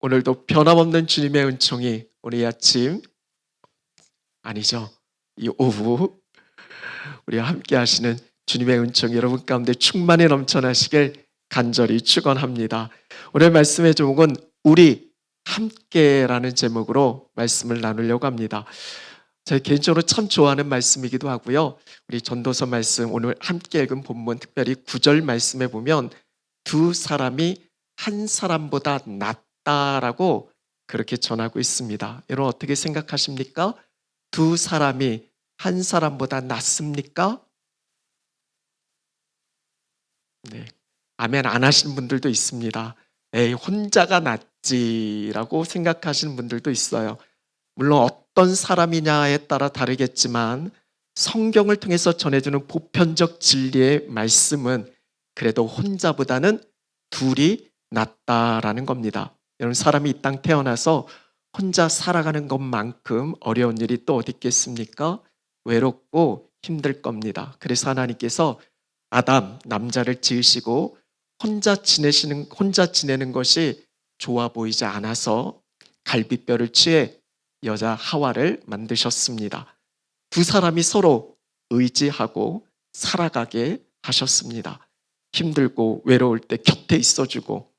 오늘도 변함없는 주님의 은총이 오늘 이 아침, 아니죠, 이 오후 우리와 함께 하시는 주님의 은총이 여러분 가운데 충만히 넘쳐나시길 간절히 축원합니다. 오늘 말씀의 제목은 우리 함께라는 제목으로 말씀을 나누려고 합니다. 제가 개인적으로 참 좋아하는 말씀이기도 하고요. 우리 전도서 말씀 오늘 함께 읽은 본문 특별히 9절 말씀에 보면 두 사람이 한 사람보다 낫다라고 그렇게 전하고 있습니다. 여러분 어떻게 생각하십니까? 두 사람이 한 사람보다 낫습니까? 네. 아멘 안 하시는 분들도 있습니다. 에이, 혼자가 낫지라고 생각하시는 분들도 있어요. 물론 어떤 사람이냐에 따라 다르겠지만 성경을 통해서 전해주는 보편적 진리의 말씀은 그래도 혼자보다는 둘이 낫다라는 겁니다. 여러분 사람이 이 땅 태어나서 혼자 살아가는 것만큼 어려운 일이 또 어디 있겠습니까? 외롭고 힘들 겁니다. 그래서 하나님께서 아담 남자를 지으시고 혼자 지내는 것이 좋아 보이지 않아서 갈비뼈를 취해 여자 하와를 만드셨습니다. 두 사람이 서로 의지하고 살아가게 하셨습니다. 힘들고 외로울 때 곁에 있어주고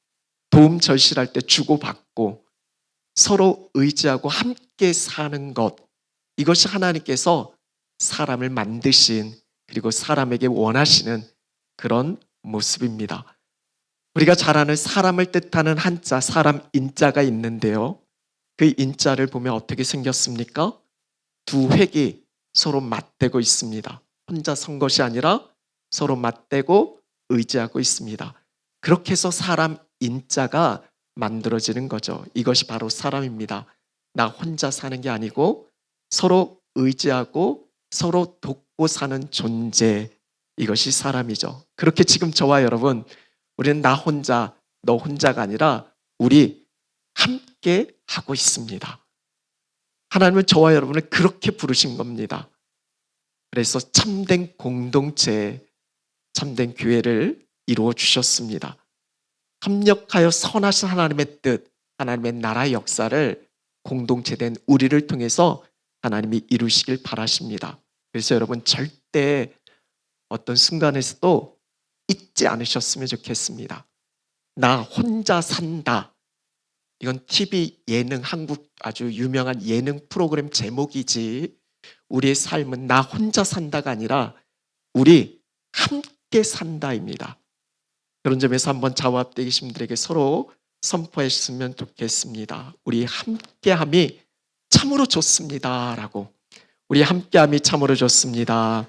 도움 절실할 때 주고받고 서로 의지하고 함께 사는 것, 이것이 하나님께서 사람을 만드신 그리고 사람에게 원하시는 그런 모습입니다. 우리가 잘 아는 사람을 뜻하는 한자, 사람 인자가 있는데요. 그 인자를 보면 어떻게 생겼습니까? 두 획이 서로 맞대고 있습니다. 혼자 선 것이 아니라 서로 맞대고 의지하고 있습니다. 그렇게 해서 사람 인자가 만들어지는 거죠. 이것이 바로 사람입니다. 나 혼자 사는 게 아니고 서로 의지하고 서로 돕고 사는 존재, 이것이 사람이죠. 그렇게 지금 저와 여러분, 우리는 나 혼자, 너 혼자가 아니라 우리 함께 하고 있습니다. 하나님은 저와 여러분을 그렇게 부르신 겁니다. 그래서 참된 공동체, 참된 교회를 이루어 주셨습니다. 협력하여 선하신 하나님의 뜻, 하나님의 나라의 역사를 공동체된 우리를 통해서 하나님이 이루시길 바라십니다. 그래서 여러분 절대 어떤 순간에서도 잊지 않으셨으면 좋겠습니다. 나 혼자 산다. 이건 TV 예능, 한국 아주 유명한 예능 프로그램 제목이지, 우리의 삶은 나 혼자 산다가 아니라 우리 함께 산다입니다. 그런 점에서 한번 저와 앞에 계신 분들에게 서로 선포했으면 좋겠습니다. 우리 함께함이 참으로 좋습니다라고. 우리 함께함이 참으로 좋습니다.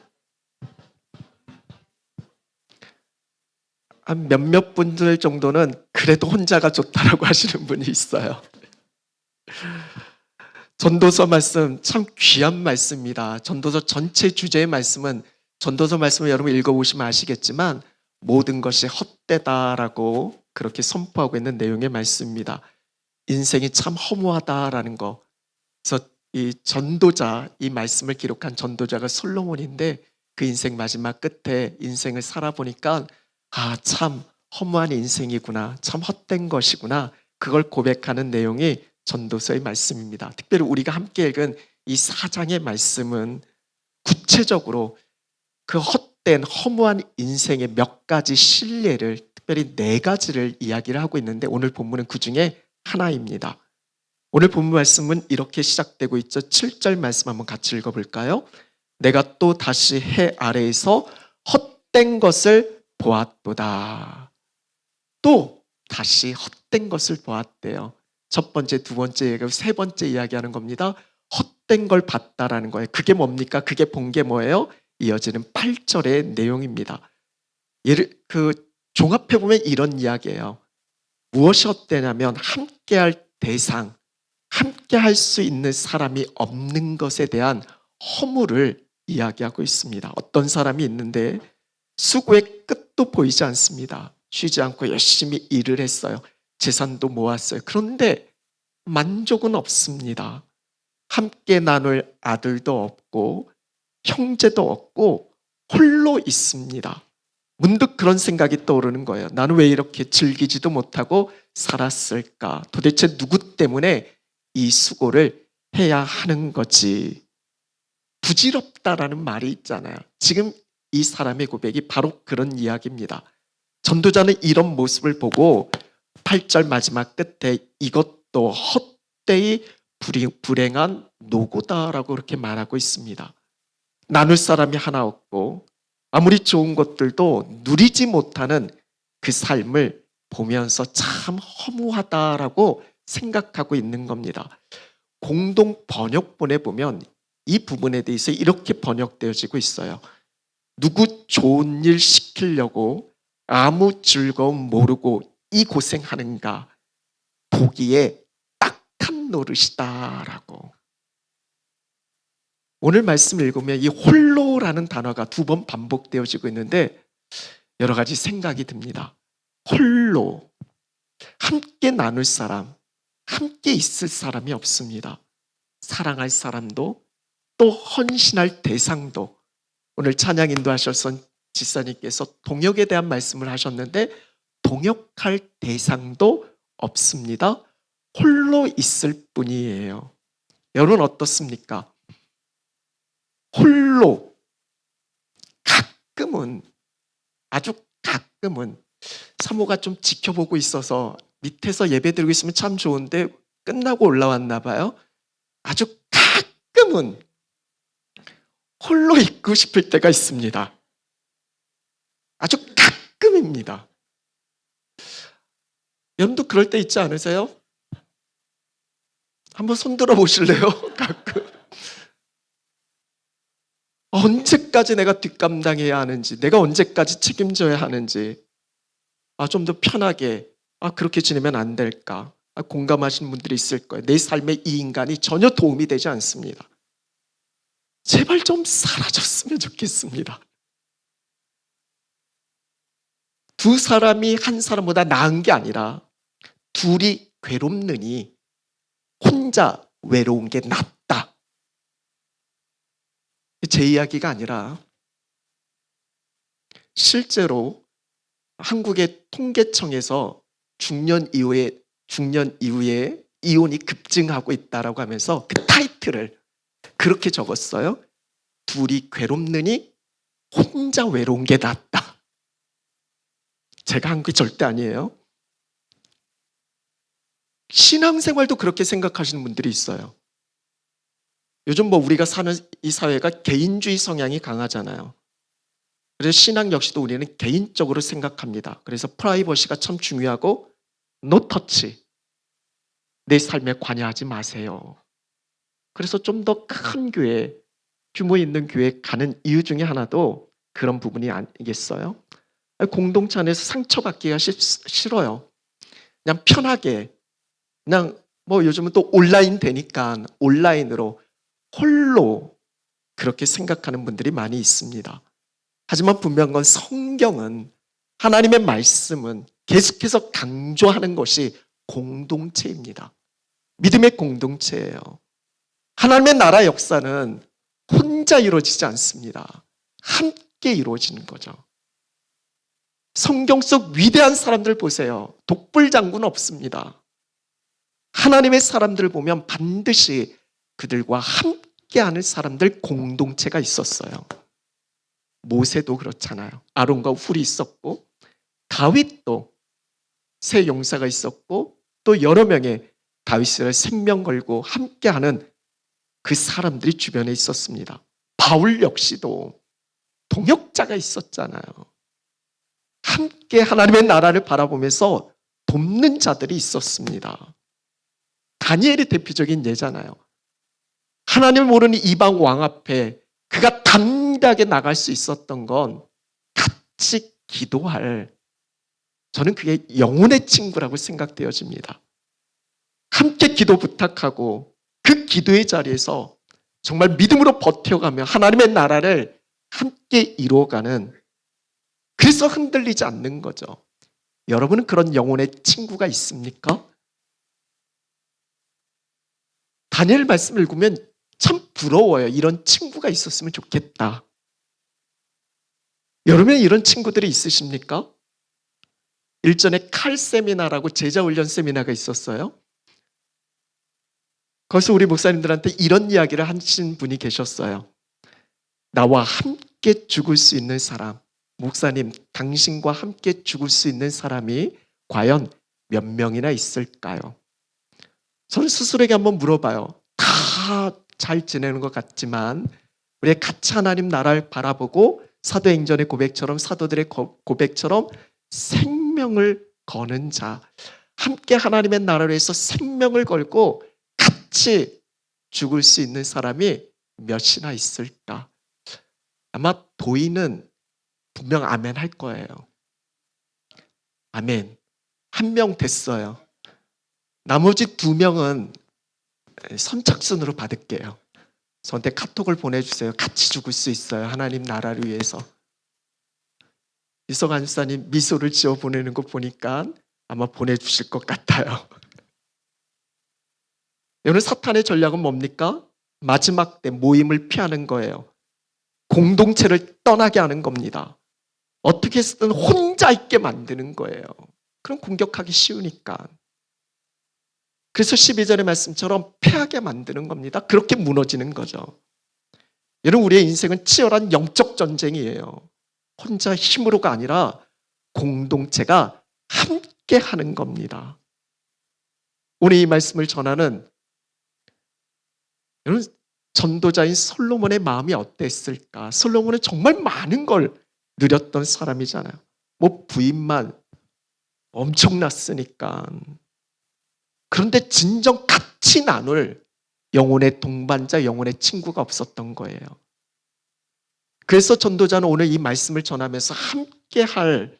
한 몇몇 분들 정도는 그래도 혼자가 좋다라고 하시는 분이 있어요. 전도서 말씀 참 귀한 말씀입니다. 전도서 전체 주제의 말씀은, 전도서 말씀을 여러분 읽어보시면 아시겠지만 모든 것이 헛되다라고 그렇게 선포하고 있는 내용의 말씀입니다. 인생이 참 허무하다라는 거. 그래서 이 전도자, 이 말씀을 기록한 전도자가 솔로몬인데 그 인생 마지막 끝에 인생을 살아보니까 참 허무한 인생이구나, 참 헛된 것이구나, 그걸 고백하는 내용이 전도서의 말씀입니다. 특별히 우리가 함께 읽은 이 4장의 말씀은 구체적으로 그 헛된 허무한 인생의 몇 가지 실례를, 특별히 4가지를 이야기를 하고 있는데 오늘 본문은 그 중에 하나입니다. 오늘 본문 말씀은 이렇게 시작되고 있죠. 7절 말씀 한번 같이 읽어볼까요? 내가 또 다시 해 아래에서 헛된 것을 보았도다. 또 다시 헛된 것을 보았대요. 첫 번째, 두 번째 얘기하고 세 번째 이야기하는 겁니다. 헛된 걸 봤다라는 거예요. 그게 뭡니까? 그게 본 게 뭐예요? 이어지는 8절의 내용입니다. 종합해 보면 이런 이야기예요. 무엇이 헛되냐면 함께할 대상, 함께할 수 있는 사람이 없는 것에 대한 허물을 이야기하고 있습니다. 어떤 사람이 있는데 수고의 끝도 보이지 않습니다. 쉬지 않고 열심히 일을 했어요. 재산도 모았어요. 그런데 만족은 없습니다. 함께 나눌 아들도 없고 형제도 없고 홀로 있습니다. 문득 그런 생각이 떠오르는 거예요. 나는 왜 이렇게 즐기지도 못하고 살았을까? 도대체 누구 때문에 이 수고를 해야 하는 거지? 부질없다라는 말이 있잖아요. 지금 이 사람의 고백이 바로 그런 이야기입니다. 전도자는 이런 모습을 보고 8절 마지막 끝에 이것도 헛되이 불행한 노고다라고 그렇게 말하고 있습니다. 나눌 사람이 하나 없고 아무리 좋은 것들도 누리지 못하는 그 삶을 보면서 참 허무하다라고 생각하고 있는 겁니다. 공동 번역본에 보면 이 부분에 대해서 이렇게 번역되어지고 있어요. 누구 좋은 일 시키려고 아무 즐거움 모르고 이 고생하는가 보기에 딱한 노릇이다라고. 오늘 말씀 읽으면 이 홀로라는 단어가 2번 반복되어지고 있는데 여러 가지 생각이 듭니다. 홀로, 함께 나눌 사람, 함께 있을 사람이 없습니다. 사랑할 사람도 또 헌신할 대상도. 오늘 찬양 인도하셨던 지사님께서 동역에 대한 말씀을 하셨는데 동역할 대상도 없습니다. 홀로 있을 뿐이에요. 여러분 어떻습니까? 홀로 가끔은, 아주 가끔은 사모가 좀 지켜보고 있어서 밑에서 예배 드리고 있으면 참 좋은데 끝나고 올라왔나 봐요. 아주 가끔은 홀로 있고 싶을 때가 있습니다. 아주 가끔입니다. 여러분도 그럴 때 있지 않으세요? 한번 손 들어 보실래요? 가끔. 언제까지 내가 뒷감당해야 하는지, 내가 언제까지 책임져야 하는지, 좀 더 편하게, 그렇게 지내면 안 될까? 공감하시는 분들이 있을 거예요. 내 삶에 이 인간이 전혀 도움이 되지 않습니다. 제발 좀 사라졌으면 좋겠습니다. 두 사람이 한 사람보다 나은 게 아니라 둘이 괴롭느니 혼자 외로운 게 낫다. 제 이야기가 아니라 실제로 한국의 통계청에서 중년 이후에 이혼이 급증하고 있다라고 하면서 그 타이틀을 그렇게 적었어요. 둘이 괴롭느니 혼자 외로운 게 낫다. 제가 한 게 절대 아니에요. 신앙생활도 그렇게 생각하시는 분들이 있어요. 요즘 우리가 사는 이 사회가 개인주의 성향이 강하잖아요. 그래서 신앙 역시도 우리는 개인적으로 생각합니다. 그래서 프라이버시가 참 중요하고 노 터치, 내 삶에 관여하지 마세요. 그래서 좀 더 큰 교회, 규모 있는 교회 가는 이유 중에 하나도 그런 부분이 아니겠어요? 공동체 안에서 상처받기가 싫어요. 그냥 편하게, 그냥 요즘은 또 온라인 되니까 온라인으로 홀로 그렇게 생각하는 분들이 많이 있습니다. 하지만 분명한 건 성경은, 하나님의 말씀은 계속해서 강조하는 것이 공동체입니다. 믿음의 공동체예요. 하나님의 나라 역사는 혼자 이루어지지 않습니다. 함께 이루어지는 거죠. 성경 속 위대한 사람들 보세요. 독불장군 없습니다. 하나님의 사람들을 보면 반드시 그들과 함께하는 사람들 공동체가 있었어요. 모세도 그렇잖아요. 아론과 훌이 있었고, 다윗도 새 용사가 있었고, 또 여러 명의 다윗을 생명 걸고 함께하는 그 사람들이 주변에 있었습니다. 바울 역시도 동역자가 있었잖아요. 함께 하나님의 나라를 바라보면서 돕는 자들이 있었습니다. 다니엘이 대표적인 예잖아요. 하나님을 모르는 이방 왕 앞에 그가 담대하게 나갈 수 있었던 건 같이 기도할, 저는 그게 영혼의 친구라고 생각되어집니다. 함께 기도 부탁하고 그 기도의 자리에서 정말 믿음으로 버텨가며 하나님의 나라를 함께 이루어가는, 그래서 흔들리지 않는 거죠. 여러분은 그런 영혼의 친구가 있습니까? 다니엘 말씀을 읽으면 참 부러워요. 이런 친구가 있었으면 좋겠다. 여러분의 이런 친구들이 있으십니까? 일전에 칼 세미나라고 제자 훈련 세미나가 있었어요. 거기서 우리 목사님들한테 이런 이야기를 하신 분이 계셨어요. 나와 함께 죽을 수 있는 사람, 목사님, 당신과 함께 죽을 수 있는 사람이 과연 몇 명이나 있을까요? 저는 스스로에게 한번 물어봐요. 다 잘 지내는 것 같지만 우리 같이 하나님 나라를 바라보고 사도행전의 고백처럼, 사도들의 고백처럼 생명을 거는 자, 함께 하나님의 나라를 위해서 생명을 걸고 같이 죽을 수 있는 사람이 몇이나 있을까? 아마 도인은 분명 아멘 할 거예요. 아멘. 한 명 됐어요. 나머지 2명은 선착순으로 받을게요. 저한테 카톡을 보내주세요. 같이 죽을 수 있어요. 하나님 나라를 위해서. 이성환 집사님 미소를 지어 보내는 거 보니까 아마 보내주실 것 같아요. 여러분, 사탄의 전략은 뭡니까? 마지막 때 모임을 피하는 거예요. 공동체를 떠나게 하는 겁니다. 어떻게 해서든 혼자 있게 만드는 거예요. 그럼 공격하기 쉬우니까. 그래서 12절의 말씀처럼 패하게 만드는 겁니다. 그렇게 무너지는 거죠. 여러분, 우리의 인생은 치열한 영적 전쟁이에요. 혼자 힘으로가 아니라 공동체가 함께 하는 겁니다. 오늘 이 말씀을 전하는 여러분, 전도자인 솔로몬의 마음이 어땠을까? 솔로몬은 정말 많은 걸 누렸던 사람이잖아요. 뭐 부인만 엄청났으니까. 그런데 진정 같이 나눌 영혼의 동반자, 영혼의 친구가 없었던 거예요. 그래서 전도자는 오늘 이 말씀을 전하면서 함께 할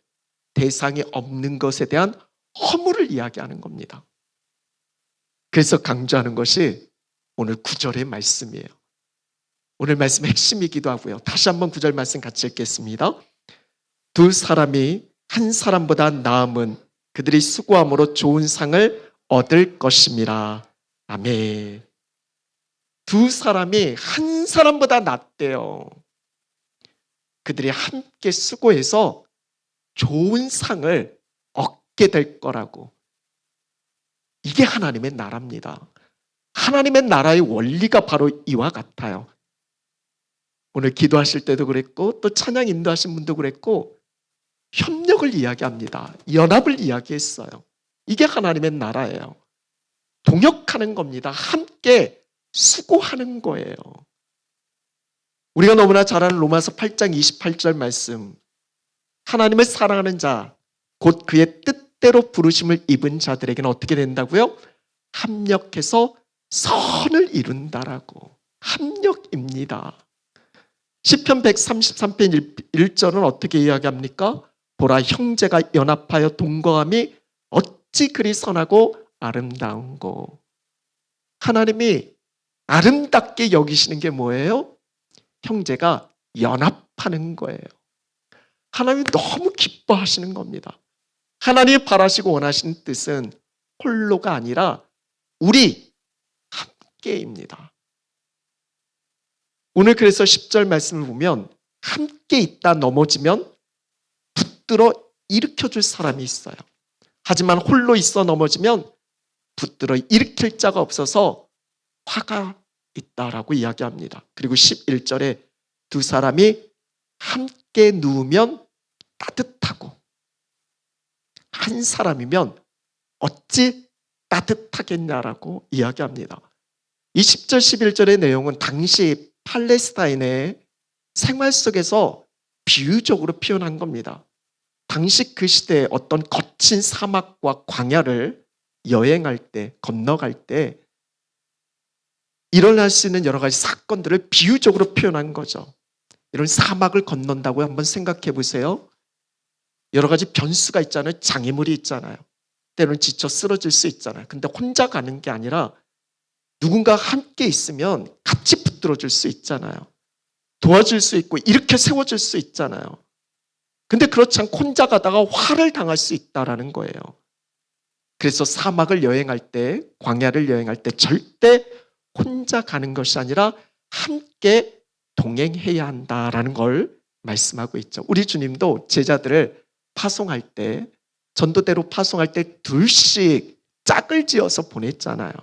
대상이 없는 것에 대한 허물을 이야기하는 겁니다. 그래서 강조하는 것이 오늘 9절의 말씀이에요. 오늘 말씀의 핵심이기도 하고요. 다시 한번 9절 말씀 같이 읽겠습니다. 두 사람이 한 사람보다 나음은 그들이 수고함으로 좋은 상을 얻을 것임이라. 아멘. 두 사람이 한 사람보다 낫대요. 그들이 함께 수고해서 좋은 상을 얻게 될 거라고. 이게 하나님의 나라입니다. 하나님의 나라의 원리가 바로 이와 같아요. 오늘 기도하실 때도 그랬고 또 찬양 인도하신 분도 그랬고 협력을 이야기합니다. 연합을 이야기했어요. 이게 하나님의 나라예요. 동역하는 겁니다. 함께 수고하는 거예요. 우리가 너무나 잘 아는 로마서 8장 28절 말씀. 하나님을 사랑하는 자, 곧 그의 뜻대로 부르심을 입은 자들에게는 어떻게 된다고요? 합력해서 선을 이룬다라고. 합력입니다. 시편 133편 1절은 어떻게 이야기합니까? 보라, 형제가 연합하여 동거함이 어찌 그리 선하고 아름다운고. 하나님이 아름답게 여기시는 게 뭐예요? 형제가 연합하는 거예요. 하나님이 너무 기뻐하시는 겁니다. 하나님이 바라시고 원하시는 뜻은 홀로가 아니라 우리 함께입니다. 오늘 그래서 10절 말씀을 보면 함께 있다 넘어지면 붙들어 일으켜줄 사람이 있어요. 하지만 홀로 있어 넘어지면 붙들어 일으킬 자가 없어서 화가 있다라고 이야기합니다. 그리고 11절에 두 사람이 함께 누우면 따뜻하고 한 사람이면 어찌 따뜻하겠냐라고 이야기합니다. 이 10절 11절의 내용은 당시 팔레스타인의 생활 속에서 비유적으로 표현한 겁니다. 당시 그 시대에 어떤 거친 사막과 광야를 여행할 때, 건너갈 때 일어날 수 있는 여러 가지 사건들을 비유적으로 표현한 거죠. 이런 사막을 건넌다고 한번 생각해 보세요. 여러 가지 변수가 있잖아요. 장애물이 있잖아요. 때로는 지쳐 쓰러질 수 있잖아요. 근데 혼자 가는 게 아니라 누군가 함께 있으면 같이 붙들어줄 수 있잖아요. 도와줄 수 있고 이렇게 세워줄 수 있잖아요. 근데 그렇지 않고 혼자 가다가 화를 당할 수 있다는 거예요. 그래서 사막을 여행할 때, 광야를 여행할 때 절대 혼자 가는 것이 아니라 함께 동행해야 한다라는 걸 말씀하고 있죠. 우리 주님도 제자들을 파송할 때, 전도대로 파송할 때 둘씩 짝을 지어서 보냈잖아요.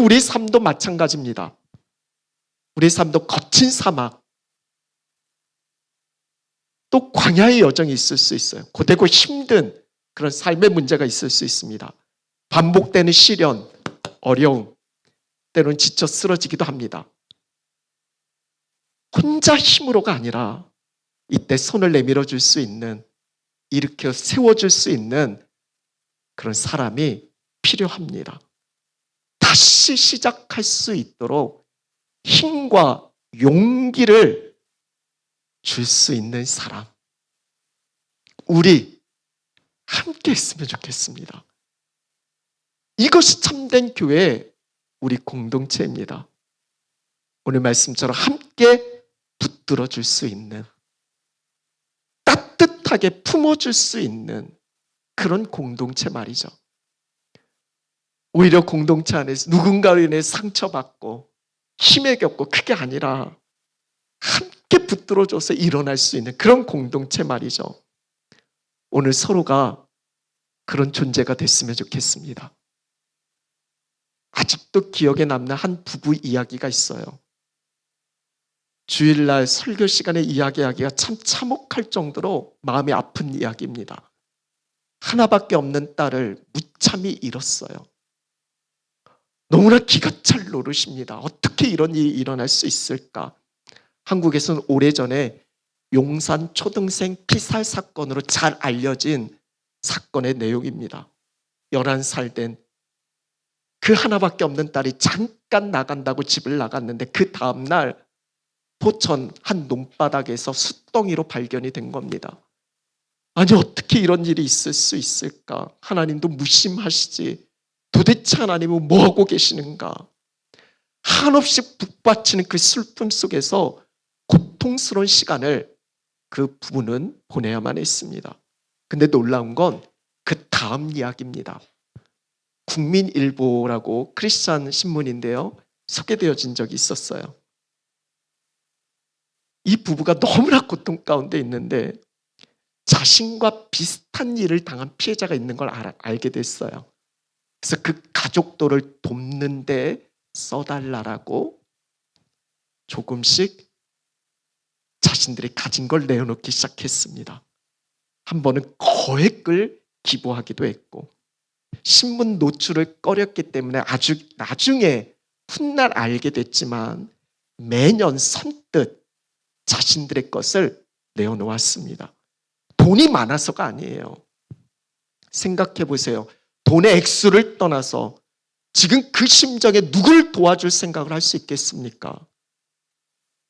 우리 삶도 마찬가지입니다. 우리 삶도 거친 사막, 또 광야의 여정이 있을 수 있어요. 고되고 힘든 그런 삶의 문제가 있을 수 있습니다. 반복되는 시련, 어려움, 때로는 지쳐 쓰러지기도 합니다. 혼자 힘으로가 아니라 이때 손을 내밀어 줄 수 있는, 일으켜 세워줄 수 있는 그런 사람이 필요합니다. 다시 시작할 수 있도록 힘과 용기를 줄 수 있는 사람, 우리 함께 했으면 좋겠습니다. 이것이 참된 교회의 우리 공동체입니다. 오늘 말씀처럼 함께 붙들어 줄 수 있는, 따뜻하게 품어줄 수 있는 그런 공동체 말이죠. 오히려 공동체 안에서 누군가로 인해 상처받고 힘에 겪고 그게 아니라 함께 붙들어줘서 일어날 수 있는 그런 공동체 말이죠. 오늘 서로가 그런 존재가 됐으면 좋겠습니다. 아직도 기억에 남는 한 부부 이야기가 있어요. 주일날 설교 시간에 이야기하기가 참 참혹할 정도로 마음이 아픈 이야기입니다. 하나밖에 없는 딸을 무참히 잃었어요. 너무나 기가 찰 노릇입니다. 어떻게 이런 일이 일어날 수 있을까? 한국에서는 오래전에 용산 초등생 피살 사건으로 잘 알려진 사건의 내용입니다. 11살 된 그 하나밖에 없는 딸이 잠깐 나간다고 집을 나갔는데 그 다음날 포천 한 논바닥에서 숫덩이로 발견이 된 겁니다. 아니 어떻게 이런 일이 있을 수 있을까? 하나님도 무심하시지. 도대체 하나님은 뭐하고 계시는가? 한없이 북받치는 그 슬픔 속에서 고통스러운 시간을 그 부부는 보내야만 했습니다. 근데 놀라운 건 그 다음 이야기입니다. 국민일보라고 크리스찬 신문인데요. 소개되어진 적이 있었어요. 이 부부가 너무나 고통 가운데 있는데 자신과 비슷한 일을 당한 피해자가 있는 걸 알게 됐어요. 그래서 그 가족들을 돕는 데 써달라고 조금씩 자신들이 가진 걸 내어놓기 시작했습니다. 한 번은 거액을 기부하기도 했고 신문 노출을 꺼렸기 때문에 아주 나중에 훗날 알게 됐지만 매년 선뜻 자신들의 것을 내어놓았습니다. 돈이 많아서가 아니에요. 생각해 보세요. 돈의 액수를 떠나서 지금 그 심정에 누굴 도와줄 생각을 할 수 있겠습니까?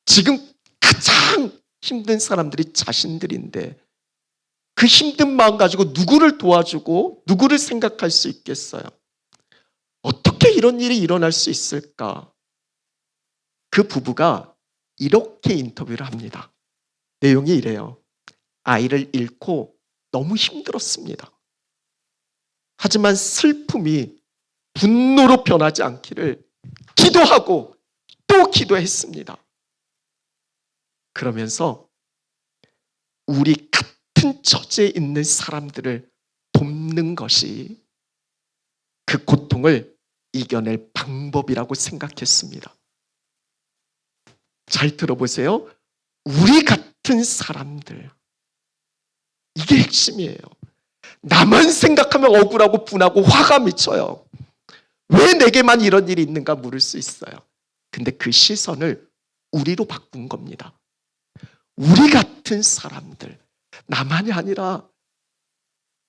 지금 가장 힘든 사람들이 자신들인데 그 힘든 마음 가지고 누구를 도와주고 누구를 생각할 수 있겠어요? 어떻게 이런 일이 일어날 수 있을까? 그 부부가 이렇게 인터뷰를 합니다. 내용이 이래요. 아이를 잃고 너무 힘들었습니다. 하지만 슬픔이 분노로 변하지 않기를 기도하고 또 기도했습니다. 그러면서 우리 같은 처지에 있는 사람들을 돕는 것이 그 고통을 이겨낼 방법이라고 생각했습니다. 잘 들어보세요. 우리 같은 사람들. 이게 핵심이에요. 나만 생각하면 억울하고 분하고 화가 미쳐요. 왜 내게만 이런 일이 있는가 물을 수 있어요. 근데 그 시선을 우리로 바꾼 겁니다. 우리 같은 사람들, 나만이 아니라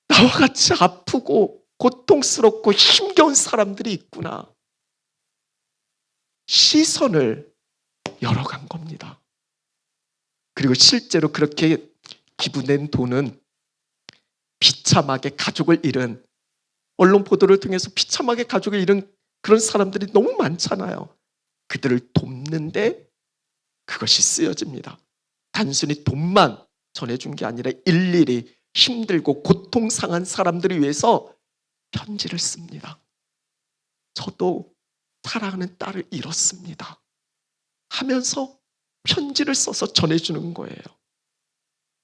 나와 같이 아프고 고통스럽고 힘겨운 사람들이 있구나. 시선을 열어간 겁니다. 그리고 실제로 그렇게 기부된 돈은 비참하게 가족을 잃은, 언론 보도를 통해서 비참하게 가족을 잃은 그런 사람들이 너무 많잖아요. 그들을 돕는데 그것이 쓰여집니다. 단순히 돈만 전해준 게 아니라 일일이 힘들고 고통상한 사람들을 위해서 편지를 씁니다. 저도 사랑하는 딸을 잃었습니다 하면서 편지를 써서 전해주는 거예요.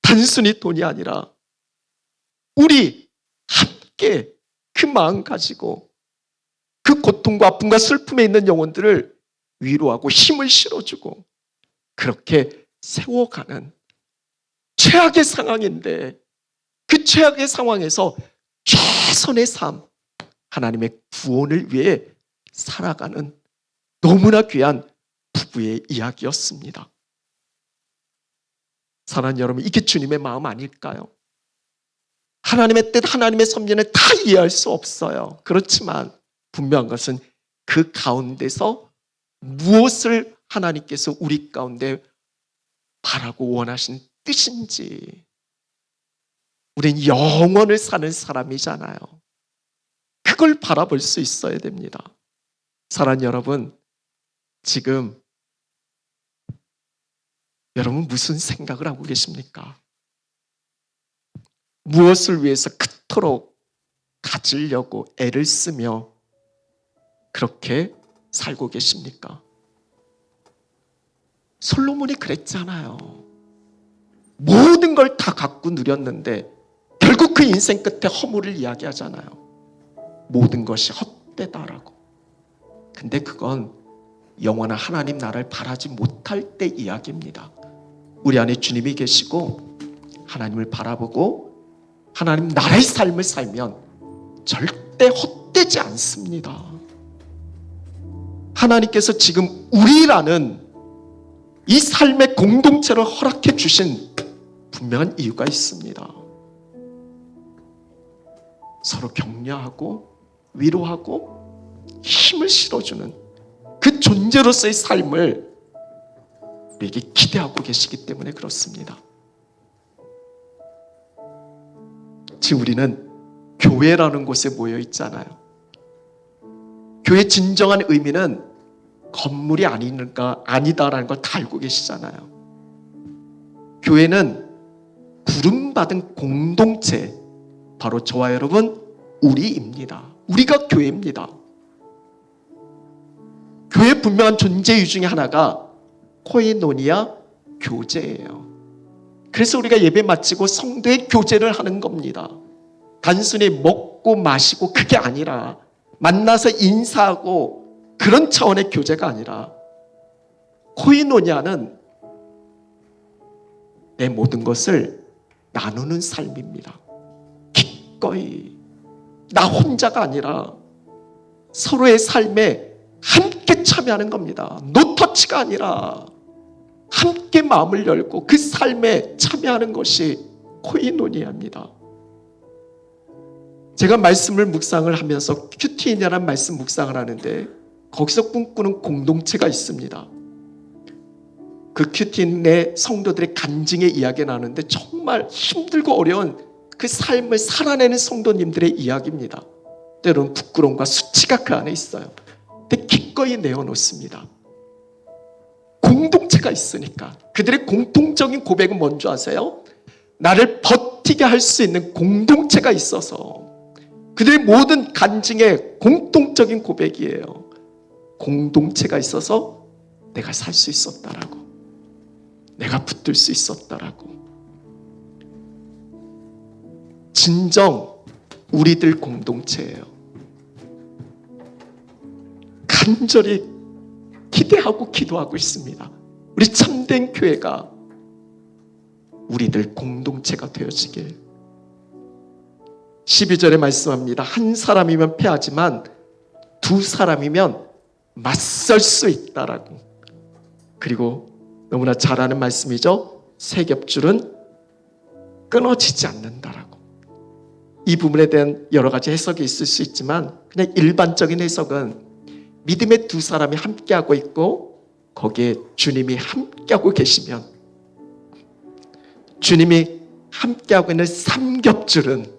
단순히 돈이 아니라 우리 함께 그 마음 가지고 그 고통과 아픔과 슬픔에 있는 영혼들을 위로하고 힘을 실어주고 그렇게 세워가는 최악의 상황인데 그 최악의 상황에서 최선의 삶, 하나님의 구원을 위해 살아가는 너무나 귀한 부부의 이야기였습니다. 사랑하는 여러분, 이게 주님의 마음 아닐까요? 하나님의 뜻, 하나님의 섭리는 다 이해할 수 없어요. 그렇지만 분명한 것은 그 가운데서 무엇을 하나님께서 우리 가운데 바라고 원하신 뜻인지, 우린 영원을 사는 사람이잖아요. 그걸 바라볼 수 있어야 됩니다. 사랑하는 여러분, 지금 여러분 무슨 생각을 하고 계십니까? 무엇을 위해서 그토록 가지려고 애를 쓰며 그렇게 살고 계십니까? 솔로몬이 그랬잖아요. 모든 걸 다 갖고 누렸는데 결국 그 인생 끝에 허물을 이야기하잖아요. 모든 것이 헛되다라고. 근데 그건 영원한 하나님 나라를 바라지 못할 때 이야기입니다. 우리 안에 주님이 계시고 하나님을 바라보고 하나님 나라의 삶을 살면 절대 헛되지 않습니다. 하나님께서 지금 우리라는 이 삶의 공동체를 허락해 주신 분명한 이유가 있습니다. 서로 격려하고 위로하고 힘을 실어주는 그 존재로서의 삶을 우리에게 기대하고 계시기 때문에 그렇습니다. 지금 우리는 교회라는 곳에 모여 있잖아요. 교회의 진정한 의미는 건물이 아니다라는 걸 다 알고 계시잖아요. 교회는 부름받은 공동체, 바로 저와 여러분 우리입니다. 우리가 교회입니다. 교회의 분명한 존재 이유 중에 하나가 코이노니아 교제예요. 그래서 우리가 예배 마치고 성도의 교제를 하는 겁니다. 단순히 먹고 마시고 그게 아니라 만나서 인사하고 그런 차원의 교제가 아니라 코이노니아는 내 모든 것을 나누는 삶입니다. 기꺼이 나 혼자가 아니라 서로의 삶에 함께 참여하는 겁니다. 노터치가 아니라 함께 마음을 열고 그 삶에 참여하는 것이 코이노니아입니다. 제가 말씀을 묵상을 하면서 큐티인이라는 말씀 묵상을 하는데 거기서 꿈꾸는 공동체가 있습니다. 그 큐티인의 성도들의 간증의 이야기가 나오는데 정말 힘들고 어려운 그 삶을 살아내는 성도님들의 이야기입니다. 때로는 부끄러움과 수치가 그 안에 있어요. 근데 기꺼이 내어놓습니다. 공동체가 있으니까. 그들의 공통적인 고백은 뭔지 아세요? 나를 버티게 할 수 있는 공동체가 있어서 그들의 모든 간증의 공통적인 고백이에요. 공동체가 있어서 내가 살 수 있었다라고, 내가 붙들 수 있었다라고. 진정 우리들 공동체예요. 간절히 기대하고 기도하고 있습니다. 우리 참된 교회가 우리들 공동체가 되어지길. 12절에 말씀합니다. 한 사람이면 패하지만 두 사람이면 맞설 수 있다라고. 그리고 너무나 잘 아는 말씀이죠. 세 겹줄은 끊어지지 않는다라고. 이 부분에 대한 여러 가지 해석이 있을 수 있지만 그냥 일반적인 해석은 믿음의 두 사람이 함께하고 있고 거기에 주님이 함께하고 계시면 주님이 함께하고 있는 삼겹줄은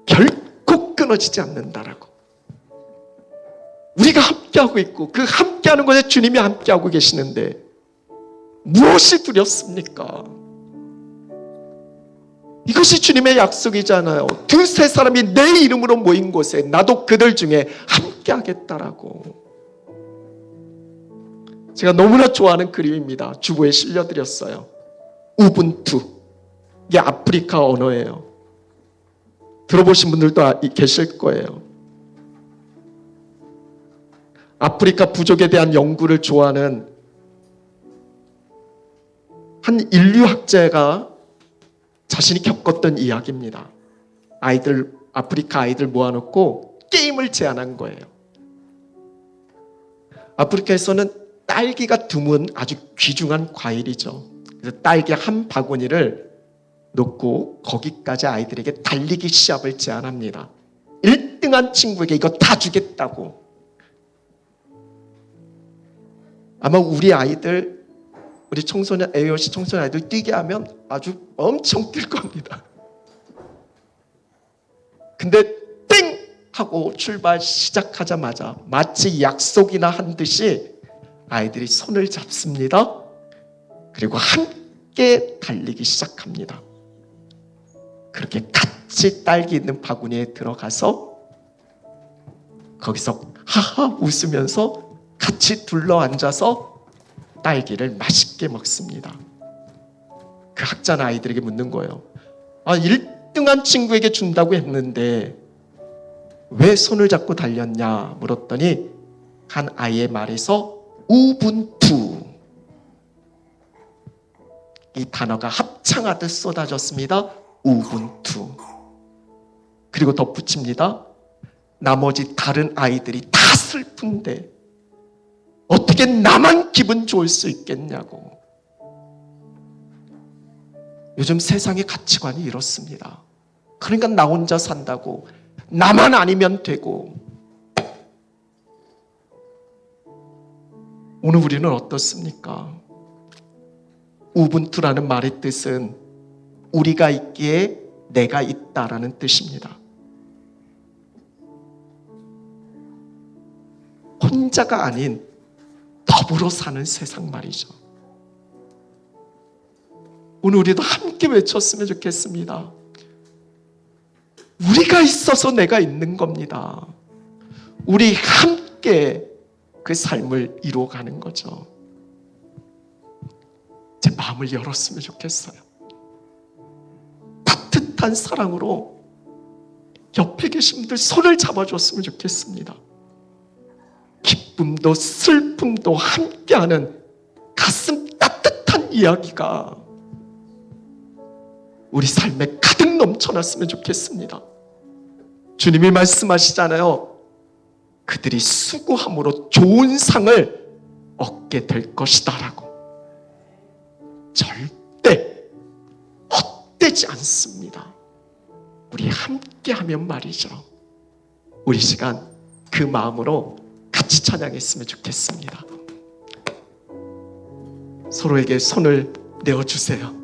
결코 끊어지지 않는다라고. 우리가 함께하고 있고 그 함께하는 것에 주님이 함께하고 계시는데 무엇이 두렵습니까? 이것이 주님의 약속이잖아요. 두세 사람이 내 이름으로 모인 곳에 나도 그들 중에 함께 하겠다라고. 제가 너무나 좋아하는 그림입니다. 주보에 실려드렸어요. 우분투. 이게 아프리카 언어예요. 들어보신 분들도 계실 거예요. 아프리카 부족에 대한 연구를 좋아하는 한 인류학자가 자신이 겪었던 이야기입니다. 아프리카 아이들 모아놓고 게임을 제안한 거예요. 아프리카에서는 딸기가 드문 아주 귀중한 과일이죠. 그래서 딸기 한 바구니를 놓고 거기까지 아이들에게 달리기 시합을 제안합니다. 1등한 친구에게 이거 다 주겠다고. 아마 우리 아이들, 우리 청소년, AOC 청소년 아이들 뛰게 하면 아주 엄청 뛸 겁니다. 근데 땡! 하고 출발 시작하자마자 마치 약속이나 한 듯이 아이들이 손을 잡습니다. 그리고 함께 달리기 시작합니다. 그렇게 같이 딸기 있는 바구니에 들어가서 거기서 하하 웃으면서 같이 둘러앉아서 딸기를 맛있게 먹습니다. 그 학자는 아이들에게 묻는 거예요. 1등한 친구에게 준다고 했는데 왜 손을 잡고 달렸냐 물었더니 한 아이의 말에서 우분투, 이 단어가 합창하듯 쏟아졌습니다. 우분투. 그리고 덧붙입니다. 나머지 다른 아이들이 다 슬픈데 어떻게 나만 기분 좋을 수 있겠냐고. 요즘 세상의 가치관이 이렇습니다. 그러니까 나 혼자 산다고, 나만 아니면 되고. 오늘 우리는 어떻습니까? 우분투라는 말의 뜻은 우리가 있기에 내가 있다라는 뜻입니다. 혼자가 아닌 더불어 사는 세상 말이죠. 오늘 우리도 함께 외쳤으면 좋겠습니다. 우리가 있어서 내가 있는 겁니다. 우리 함께 그 삶을 이루어가는 거죠. 제 마음을 열었으면 좋겠어요. 따뜻한 사랑으로 옆에 계신 분들 손을 잡아줬으면 좋겠습니다. 기쁨도 슬픔도 함께하는 가슴 따뜻한 이야기가 우리 삶에 가득 넘쳐났으면 좋겠습니다. 주님이 말씀하시잖아요. 그들이 수고함으로 좋은 상을 얻게 될 것이다 라고. 절대 헛되지 않습니다. 우리 함께하면 말이죠. 우리 시간 그 마음으로 같이 찬양했으면 좋겠습니다. 서로에게 손을 내어주세요.